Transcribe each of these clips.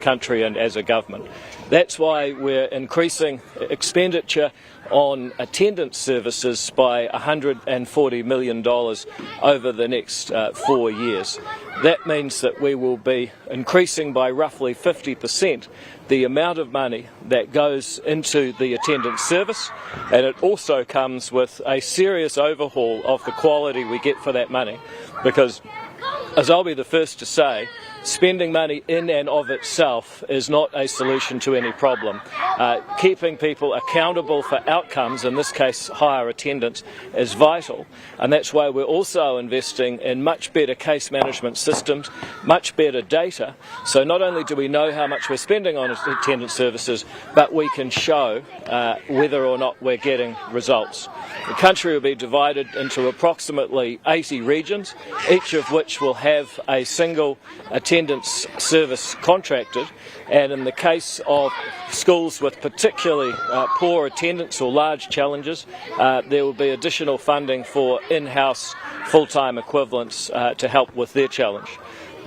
country and as a government. That's why we're increasing expenditure on attendance services by $140 million over the next 4 years. That means that we will be increasing by roughly 50% the amount of money that goes into the attendance service, and it also comes with a serious overhaul of the quality we get for that money, because, as I'll be the first to say, spending money in and of itself is not a solution to any problem. Keeping people accountable for outcomes, in this case higher attendance, is vital, and that's why we're also investing in much better case management systems, much better data, so not only do we know how much we're spending on attendance services, but we can show whether or not we're getting results. The country will be divided into approximately 80 regions, each of which will have a single attendance service contracted, and in the case of schools with particularly poor attendance or large challenges, there will be additional funding for in-house full-time equivalents to help with their challenge.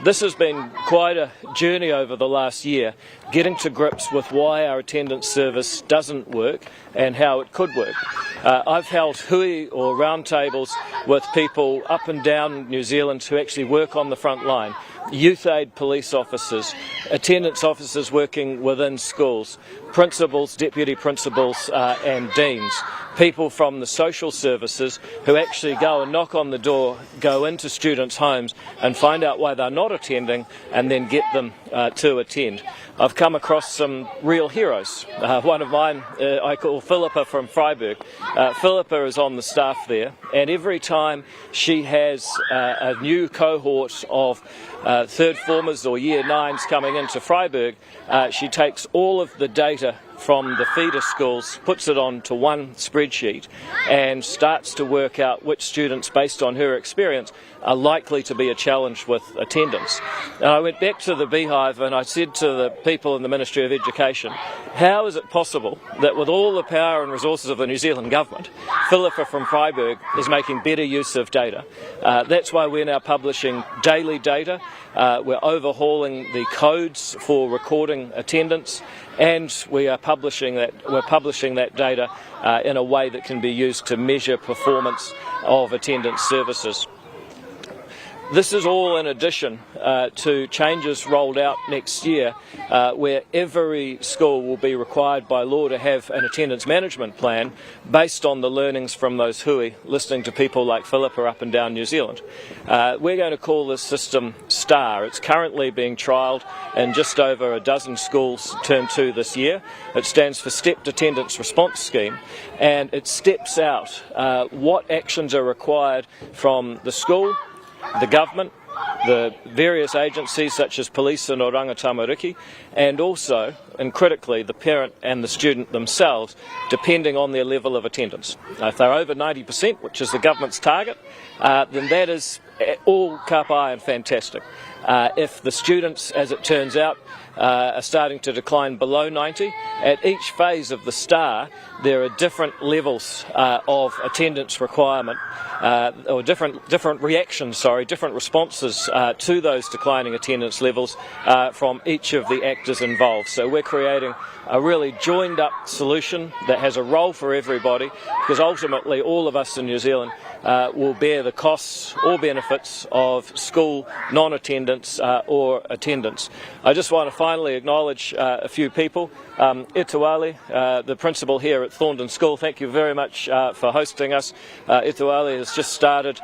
This has been quite a journey over the last year, getting to grips with why our attendance service doesn't work and how it could work. I've held hui or roundtables with people up and down New Zealand who actually work on the front line. Youth aid police officers, attendance officers working within schools, principals, deputy principals and deans, people from the social services who actually go and knock on the door, go into students' homes and find out why they're not attending and then get them to attend. I've come across some real heroes. One of mine I call Philippa from Freiburg. Philippa is on the staff there, and every time she has a new cohort of third formers or year 9s coming into Freiburg, she takes all of the data from the feeder schools, puts it onto one spreadsheet and starts to work out which students, based on her experience, are likely to be a challenge with attendance. And I went back to the Beehive and I said to the people in the Ministry of Education, how is it possible that with all the power and resources of the New Zealand government, Philippa from Freiburg is making better use of data? That's why we're now publishing daily data. We're overhauling the codes for recording attendance, and we are publishing that data in a way that can be used to measure performance of attendance services. This is all in addition to changes rolled out next year where every school will be required by law to have an attendance management plan based on the learnings from those hui, listening to people like Philippa up and down New Zealand. We're going to call this system STAR. It's currently being trialled in just over a dozen schools term 2 this year. It stands for Stepped Attendance Response Scheme, and it steps out what actions are required from the school, the government, the various agencies such as police and oranga tamariki, and also, and critically, the parent and the student themselves, depending on their level of attendance. If they're over 90%, which is the government's target, then that is all ka pai and fantastic. If the students, as it turns out, are starting to decline below 90, at each phase of the STAR there are different levels of attendance requirement, or different reactions, different responses to those declining attendance levels from each of the actors involved. So we're creating a really joined up solution that has a role for everybody, because ultimately all of us in New Zealand will bear the costs or benefits of school non-attendance or attendance. I just want to finally acknowledge a few people. Ituali, the principal here at Thorndon School, thank you very much for hosting us. Ituali has just started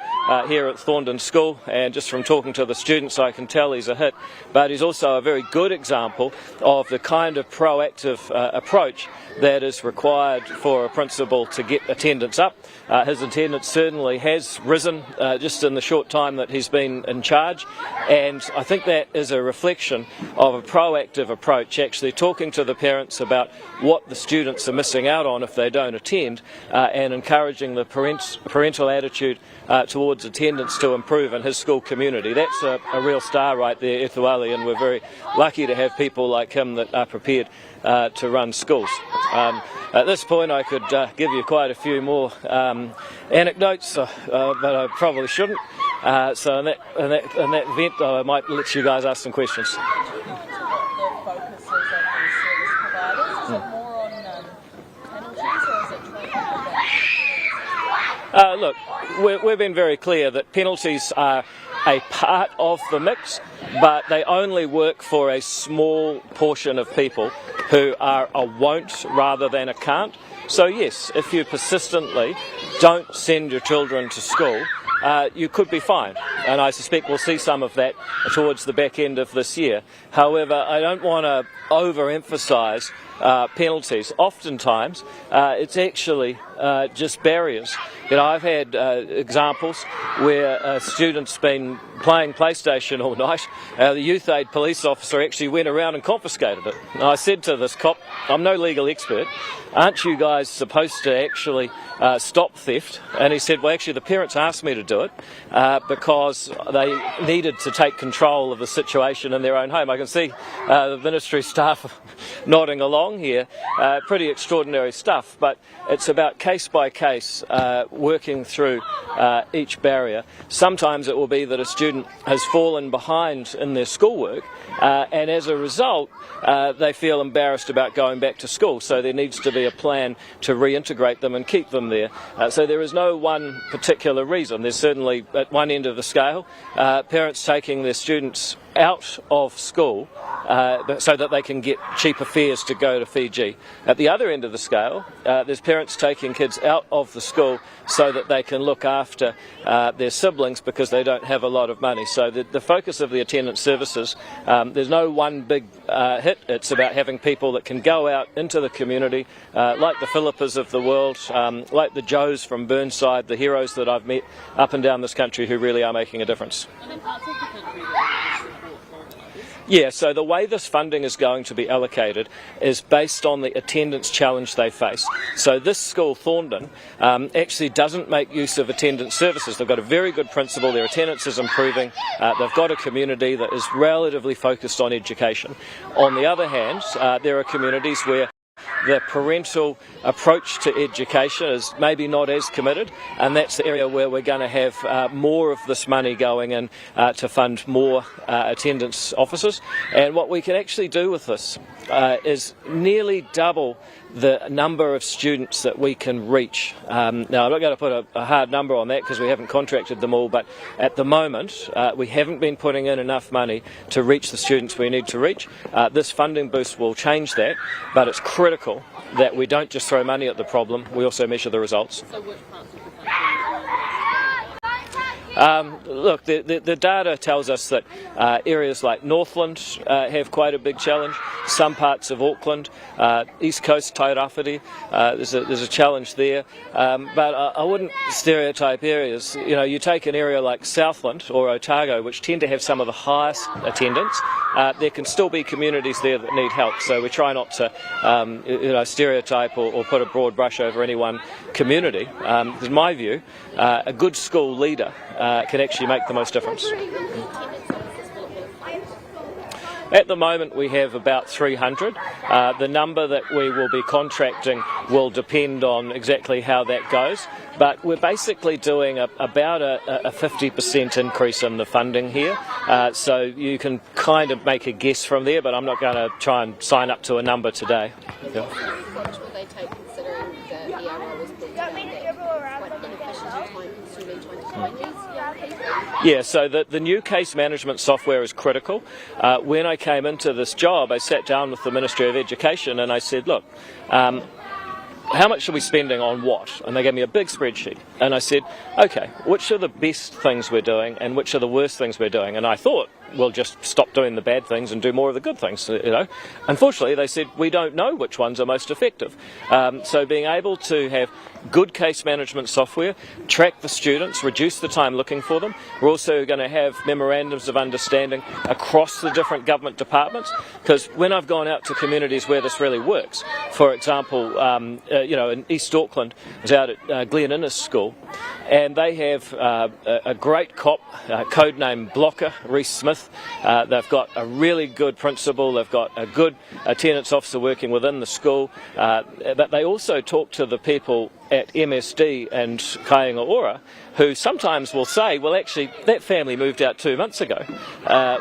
here at Thorndon School, and just from talking to the students I can tell he's a hit, but he's also a very good example of the kind of proactive approach that is required for a principal to get attendance up. His attendance certainly has risen just in the short time that he's been in charge, and I think that is a reflection of a proactive approach, actually talking to the parents about what the students are missing out on if they don't attend, and encouraging the parental attitude towards attendance to improve in his school community. That's a real star right there, Ituali, and we're very lucky to have people like him that are prepared to run schools. At this point I could give you quite a few more anecdotes, but I probably shouldn't. So in that event I might let you guys ask some questions. Look, we've been very clear that penalties are a part of the mix, but they only work for a small portion of people who are a won't rather than a can't. So yes, if you persistently don't send your children to school, you could be fined, and I suspect we'll see some of that towards the back end of this year. However, I don't want to overemphasise penalties. Oftentimes, it's actually just barriers. You know, I've had examples where a student's been playing PlayStation all night. The youth aid police officer actually went around and confiscated it. And I said to this cop, I'm no legal expert, aren't you guys supposed to actually stop theft? And he said, well, actually the parents asked me to do it because they needed to take control of the situation in their own home. I can see the ministry staff nodding along here. Pretty extraordinary stuff, but it's about case by case working through each barrier. Sometimes it will be that a student has fallen behind in their schoolwork and as a result they feel embarrassed about going back to school, so there needs to be a plan to reintegrate them and keep them there. So there is no one particular reason. There's certainly at one end of the scale parents taking their students out of school so that they can get cheaper fares to go to Fiji. At the other end of the scale, there's parents taking kids out of the school so that they can look after their siblings because they don't have a lot of money. So the focus of the attendance services, there's no one big hit. It's about having people that can go out into the community, like the Philippas of the world, like the Joes from Burnside, the heroes that I've met up and down this country who really are making a difference. Yeah, so the way this funding is going to be allocated is based on the attendance challenge they face. So this school, Thorndon, actually doesn't make use of attendance services. They've got a very good principal, their attendance is improving, they've got a community that is relatively focused on education. On the other hand, there are communities where the parental approach to education is maybe not as committed, and that's the area where we're going to have more of this money going in to fund more attendance officers. And what we can actually do with this is nearly double the number of students that we can reach. Now, I'm not going to put a hard number on that because we haven't contracted them all, but at the moment we haven't been putting in enough money to reach the students we need to reach. This funding boost will change that, but it's critical that we don't just throw money at the problem, we also measure the results. So which parts of the country? Look, the data tells us that areas like Northland have quite a big challenge. Some parts of Auckland, East Coast, Tairāwhiti, there's a challenge there. But I wouldn't stereotype areas. You know, you take an area like Southland or Otago, which tend to have some of the highest attendance. There can still be communities there that need help. So we try not to, stereotype or put a broad brush over any one community. In my view, a good school leader can actually make the most difference. At the moment we have about 300. The number that we will be contracting will depend on exactly how that goes, but we're basically doing about a 50% increase in the funding here, so you can kind of make a guess from there, but I'm not going to try and sign up to a number today. Yeah. What will they take considering the ERA was built down that quite inefficient and time-consuming trying to find these young people? Yeah, so the new case management software is critical. When I came into this job, I sat down with the Ministry of Education and I said, look, how much are we spending on what? And they gave me a big spreadsheet. And I said, okay, which are the best things we're doing and which are the worst things we're doing? And I thought, we'll just stop doing the bad things and do more of the good things, you know. Unfortunately, they said, we don't know which ones are most effective. So being able to have good case management software, track the students, reduce the time looking for them. We're also going to have memorandums of understanding across the different government departments, because when I've gone out to communities where this really works, for example, in East Auckland, I was out at Glen Innes School, and they have a great cop, codename Blocker, Reece Smith, with. They've got a really good principal, they've got a good attendance officer working within the school, but they also talk to the people at MSD and Kāinga Ora, who sometimes will say, well, actually, that family moved out 2 months ago,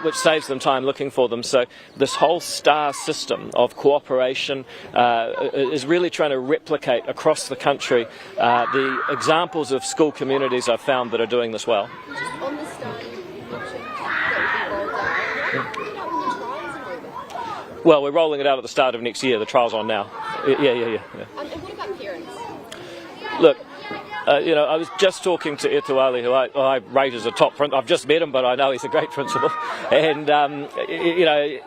which saves them time looking for them. So this whole STAR system of cooperation is really trying to replicate across the country the examples of school communities I've found that are doing this well. On the STAR you mentioned that would be rolled out, when the trials are over? Well, we're rolling it out at the start of next year. The trial's on now. Yeah. And what about parents? Look, I was just talking to Etuali, who I rate as a top principal. I've just met him, but I know he's a great principal. And, I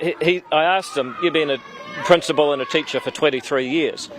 asked him, you've been a principal and a teacher for 23 years.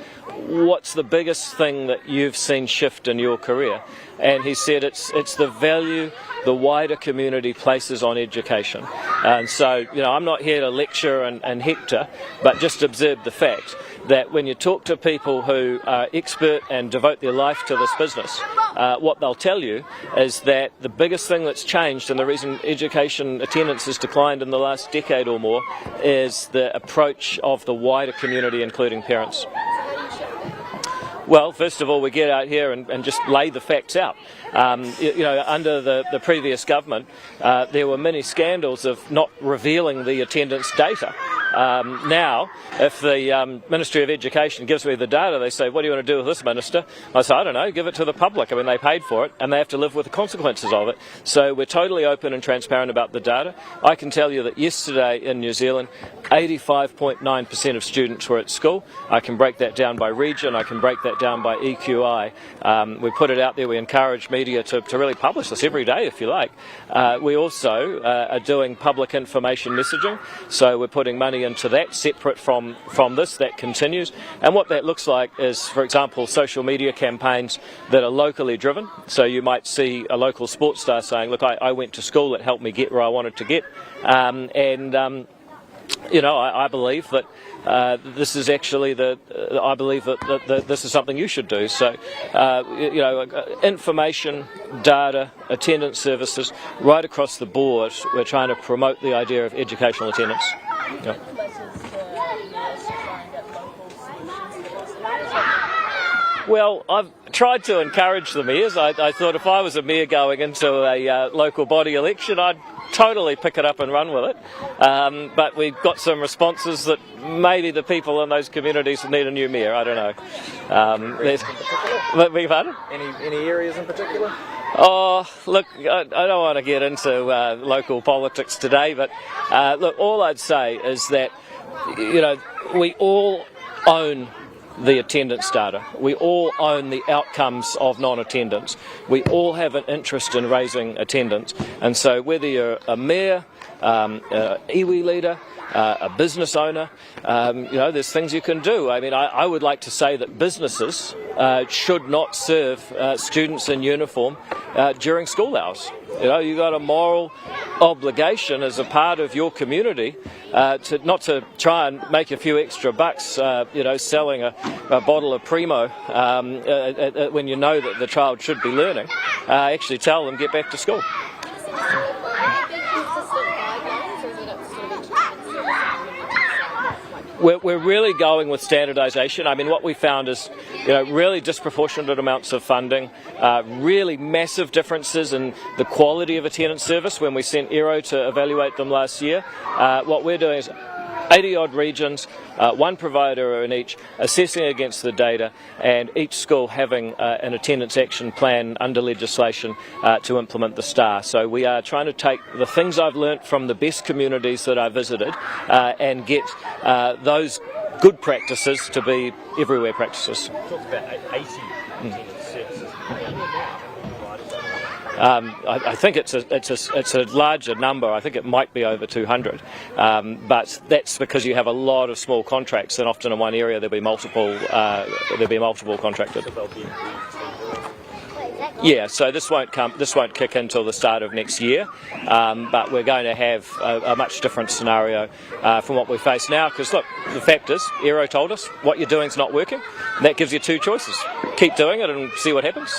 What's the biggest thing that you've seen shift in your career? And he said it's the value the wider community places on education. And so, I'm not here to lecture and hector, but just observe the fact that when you talk to people who are expert and devote their life to this business, what they'll tell you is that the biggest thing that's changed, and the reason education attendance has declined in the last decade or more, is the approach of the wider community, including parents. Well, first of all, we get out here and just lay the facts out. Under the previous government, there were many scandals of not revealing the attendance data. Now, if the Ministry of Education gives me the data, they say, what do you want to do with this, Minister? I say, I don't know, give it to the public. I mean, they paid for it and they have to live with the consequences of it. So we're totally open and transparent about the data. I can tell you that yesterday in New Zealand, 85.9% of students were at school. I can break that down by region, I can break that down by EQI. We put it out there, we encourage media to really publish this every day if you like. We also are doing public information messaging, so we're putting money into that separate from this. That continues, and what that looks like is, for example, social media campaigns that are locally driven. So you might see a local sports star saying, look, I went to school, it helped me get where I wanted to get, I believe that this is actually I believe that this is something you should do. So, information, data, attendance services, right across the board, we're trying to promote the idea of educational attendance. Yeah. Well, I've tried to encourage the mayors. I thought if I was a mayor going into a local body election, I'd totally pick it up and run with it. But we've got some responses that maybe the people in those communities need a new mayor. I don't know. Any areas in particular? Oh, look, I don't want to get into local politics today, but look, all I'd say is that, we all own the attendance data. We all own the outcomes of non-attendance. We all have an interest in raising attendance. And so whether you're a mayor, iwi leader, a business owner, there's things you can do. I mean, I would like to say that businesses should not serve students in uniform during school hours. You've got a moral obligation as a part of your community to not to try and make a few extra bucks, selling a bottle of Primo when you know that the child should be learning. Actually tell them, get back to school. We're really going with standardization. I mean, what we found is, really disproportionate amounts of funding, really massive differences in the quality of attendance service when we sent Aero to evaluate them last year. What we're doing is 80-odd regions, one provider in each, assessing against the data, and each school having an attendance action plan under legislation to implement the STAR. So we are trying to take the things I've learnt from the best communities that I visited and get those good practices to be everywhere practices. You talked about 80 attendance services. I think it's a larger number. I think it might be over 200, but that's because you have a lot of small contracts, and often in one area there'll be multiple contracted. Yeah, so this won't kick in until the start of next year, but we're going to have a much different scenario from what we face now. Because look, the fact is, Aero told us what you're doing is not working. And that gives you two choices: keep doing it and see what happens,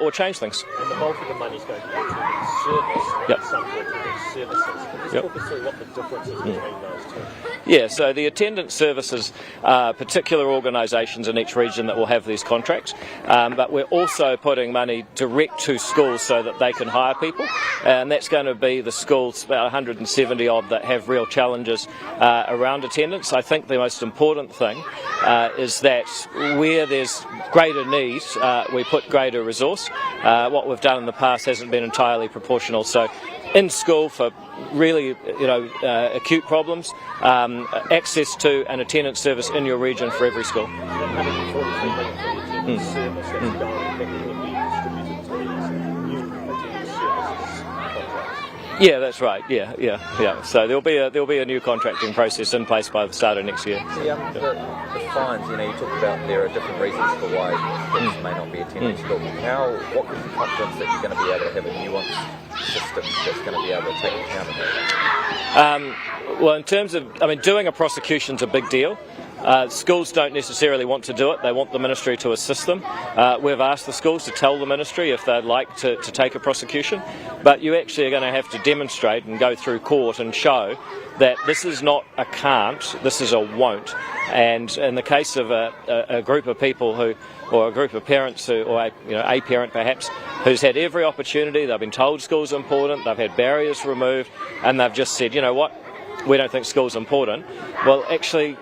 or change things. And the bulk of the money's going to be attendance service Yep. and some for services. Can you just talk us through what the difference is between those two? Yeah, so the attendance services are particular organisations in each region that will have these contracts, but we're also putting money direct to schools so that they can hire people, and that's going to be the schools, about 170 odd, that have real challenges around attendance. I think the most important thing is that where there's greater need, we put greater resource. What we've done in the past hasn't been entirely proportional, so in school for really acute problems, access to an attendance service in your region for every school. Yeah, that's right. Yeah. So there'll be a new contracting process in place by the start of next year. The fines, you talked about there are different reasons for why kids may not be attending school. What gives you confidence that you're going to be able to have a nuanced system that's going to be able to take account of that? Well, in terms of, doing a prosecution's a big deal. Schools don't necessarily want to do it. They want the ministry to assist them. We've asked the schools to tell the ministry if they'd like to take a prosecution, but you actually are going to have to demonstrate and go through court and show that this is not a can't, this is a won't. And in the case of a group of people or a group of parents or a parent perhaps, who's had every opportunity, they've been told school's important, they've had barriers removed, and they've just said, you know what, we don't think school's important. Well, actually,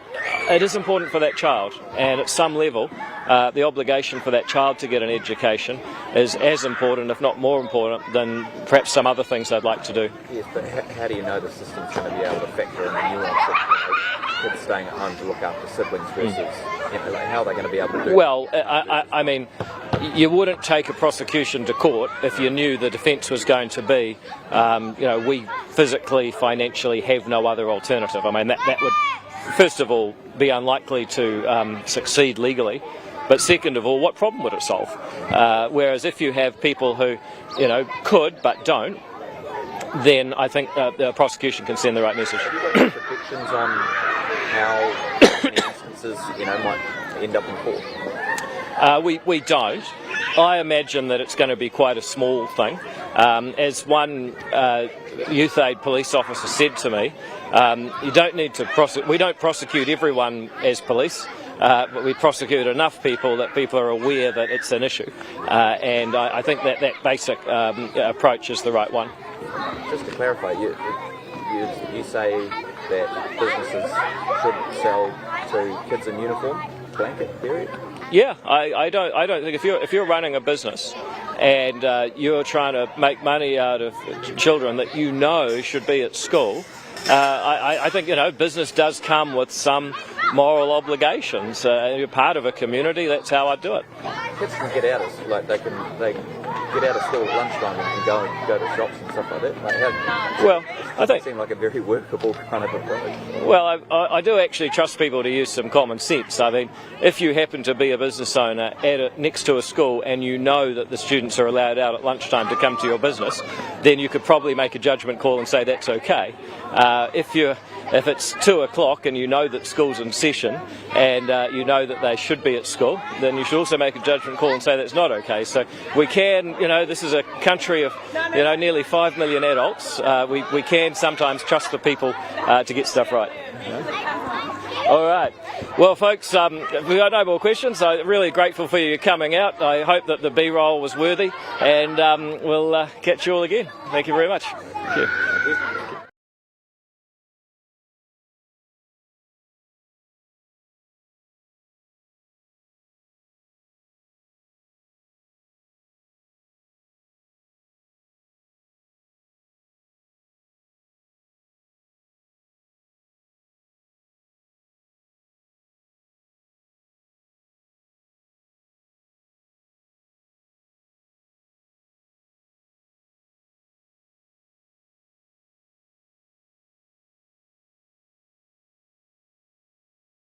it is important for that child, and at some level, the obligation for that child to get an education is as important, if not more important, than perhaps some other things they'd like to do. Yes, but how do you know the system's going to be able to factor in a nuance of kids staying at home to look after siblings versus, how are they going to be able to do Well, you wouldn't take a prosecution to court if you knew the defence was going to be, we physically, financially have no other alternative. That would, first of all, be unlikely to succeed legally. But second of all, what problem would it solve? Whereas if you have people who, could but don't, then I think the prosecution can send the right message. Have you got predictions on how many instances, might end up in court? We don't. I imagine that it's going to be quite a small thing. As one youth aid police officer said to me, you don't need to we don't prosecute everyone as police, but we prosecute enough people that people are aware that it's an issue. And I think that basic approach is the right one. Just to clarify, you say that businesses shouldn't sell to kids in uniform, blanket, period? Yeah, I don't think if you're running a business and you're trying to make money out of children that should be at school, I think business does come with some moral obligations. You're part of a community. That's how I do it. Kids can get out of they can get out of school at lunchtime and can go to shops and stuff like that. I think seem like a very workable kind of approach. Well, I do actually trust people to use some common sense. If you happen to be a business owner next to a school and you know that the students are allowed out at lunchtime to come to your business, then you could probably make a judgment call and say that's okay. If it's 2 o'clock and you know that school's in session and you know that they should be at school, then you should also make a judgment call and say that's not okay. So we can, this is a country of, nearly 5 million adults. We can sometimes trust the people to get stuff right. All right. Well, folks, we've got no more questions. I'm really grateful for you coming out. I hope that the B-roll was worthy, and we'll catch you all again. Thank you very much. Thank you.